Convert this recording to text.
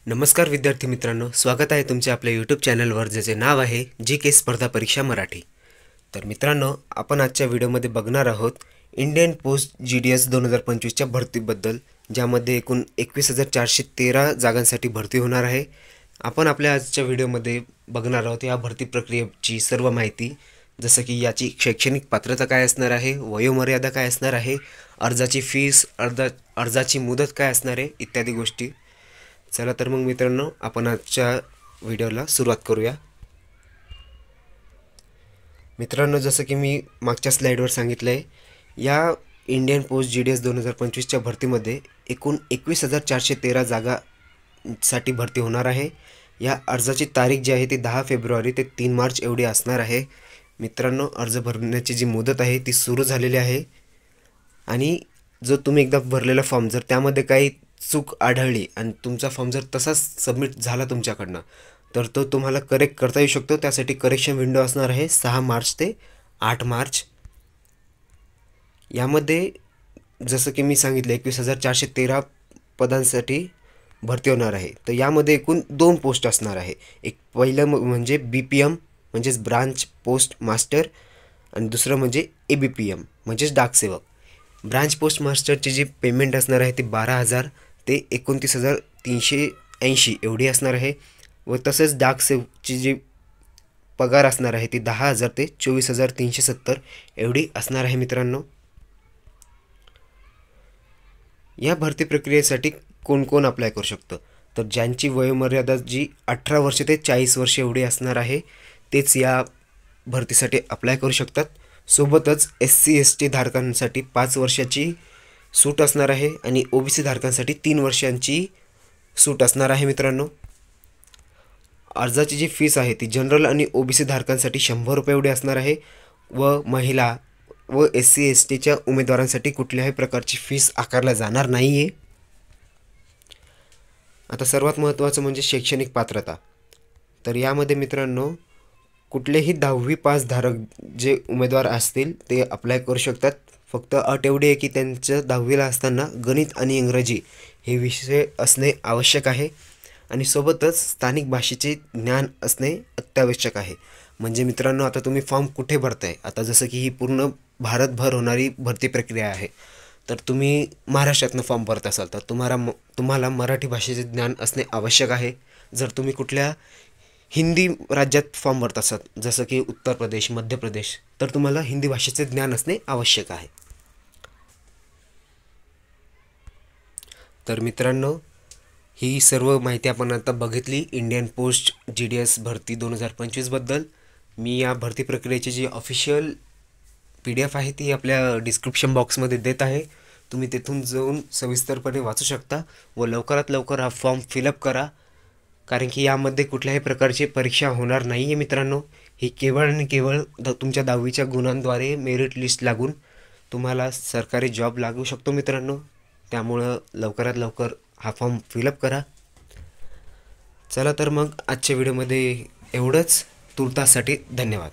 नमस्कार विद्यार्थी मित्रांनो, स्वागत आहे तुमचे आपल्या यूट्यूब चॅनलवर, ज्याचे नाव आहे GK स्पर्धा परीक्षा मराठी। तर मित्रांनो, आपण आजच्या व्हिडिओमध्ये बघणार आहोत इंडियन पोस्ट GDS 2025च्या भरतीबद्दल, ज्यामध्ये एकूण 21,413 जागांसाठी भरती होणार आहे। आपण आपल्या आजच्या व्हिडिओमध्ये बघणार आहोत या भरती प्रक्रियेची सर्व माहिती, जसं की याची शैक्षणिक पात्रता काय असणार आहे, वयोमर्यादा काय असणार आहे, अर्जाची फीस, अर्जाची मुदत काय असणार आहे इत्यादी गोष्टी। चला तर मग मित्रांनो, आपण आजच्या व्हिडिओला सुरुवात करूया। मित्रांनो, जसं की मी मागच्या स्लाइडवर सांगितलं आहे, या इंडियन पोस्ट GDS 2025च्या भरतीमध्ये एकूण 21,413 जागासाठी भरती होणार आहे। या अर्जाची तारीख जी आहे ती 10 फेब्रुवारी ते 3 मार्च एवढी असणार आहे। मित्रांनो, अर्ज भरण्याची जी मुदत आहे ती सुरू झालेली आहे, आणि जो तुम्ही एकदा भरलेला फॉर्म जर त्यामध्ये काही चूक आढळली आणि तुमचा फॉर्म जर तसाच सबमिट झाला तुमच्याकडनं, तर तो तुम्हाला करेक्ट करता येऊ शकतो। त्यासाठी करेक्शन विंडो असणार आहे 6 मार्च ते 8 मार्च। यामध्ये जसं की मी सांगितलं 21,413 पदांसाठी भरती होणार आहे। तर यामध्ये एकूण 2 पोस्ट असणार आहे। एक पहिलं म्हणजे BPM म्हणजेच ब्रांच पोस्ट मास्टर, आणि दुसरं म्हणजे ABPM म्हणजेच डाकसेवक। ब्रांच पोस्ट मास्टरची जी पेमेंट असणार आहे ती 12,000 ते 29,380 एवढी असणार आहे, व तसेच डाकसेवकची जी पगार असणार आहे ती 10,000 ते 24,370 एवढी असणार आहे। मित्रांनो, या भरती प्रक्रियेसाठी कोण कोण अप्लाय करू शकतं, तर ज्यांची वयोमर्यादा जी 18 वर्ष ते 40 वर्ष एवढी असणार आहे तेच या भरतीसाठी अप्लाय करू शकतात। सोबतच SC ST धारकांसाठी 5 वर्षाची सूट असणार आहे, आणि OBC धारकांसाठी 3 वर्षांची सूट असणार आहे। मित्रांनो, अर्जाची जी फीस आहे ती जनरल आणि OBC धारकांसाठी 100 रुपये एवढी असणार आहे, व महिला व SC STच्या उमेदवारांसाठी कुठल्याही प्रकारची फीस आकारला जाणार नाही आहे। आता सर्वात महत्त्वाचं म्हणजे शैक्षणिक पात्रता। तर यामध्ये मित्रांनो, कुठलेही 10वी पास धारक जे उमेदवार असतील ते अप्लाय करू शकतात। फक्त अट एवढी आहे की त्यांचं 10वीला असताना गणित आणि इंग्रजी हे विषय असणे आवश्यक आहे, आणि सोबतच स्थानिक भाषेचे ज्ञान असणे अत्यावश्यक आहे। म्हणजे मित्रांनो, आता तुम्ही फॉर्म कुठे भरताय, आता जसं की ही पूर्ण भारतभर होणारी भरती प्रक्रिया आहे, तर तुम्ही महाराष्ट्रातनं फॉर्म भरत असाल तर तुम्हाला मराठी भाषेचे ज्ञान असणे आवश्यक आहे। जर तुम्ही कुठल्या हिंदी राज्यात फॉर्म भरत असाल, जसं की उत्तर प्रदेश, मध्य प्रदेश, तर तुम्हाला हिंदी भाषेचे ज्ञान असणे आवश्यक आहे। तर मित्रांनो, ही सर्व माहिती आपण आता बघितली इंडियन पोस्ट GDS भरती 2025 बद्दल। मी या भरती प्रक्रियेची जी ऑफिशियल PDF आहे ती आपल्या डिस्क्रिप्शन बॉक्समध्ये देत आहे, तुम्ही तेथून जाऊन सविस्तरपणे वाचू शकता, व लवकरात लवकर हा फॉर्म फिलअप करा, कारण की यामध्ये कुठल्याही प्रकारची परीक्षा होणार नाही आहे। मित्रांनो, ही केवळ आणि केवळ तुमच्या 10वीच्या गुणांद्वारे मेरिट लिस्ट लागून तुम्हाला सरकारी जॉब लागू शकतो। मित्रांनो, त्यामुळं लवकरात लवकर हा फॉर्म फिलअप करा। चला तर मग आजच्या व्हिडिओमध्ये एवढंच। तुर्तासाठी धन्यवाद।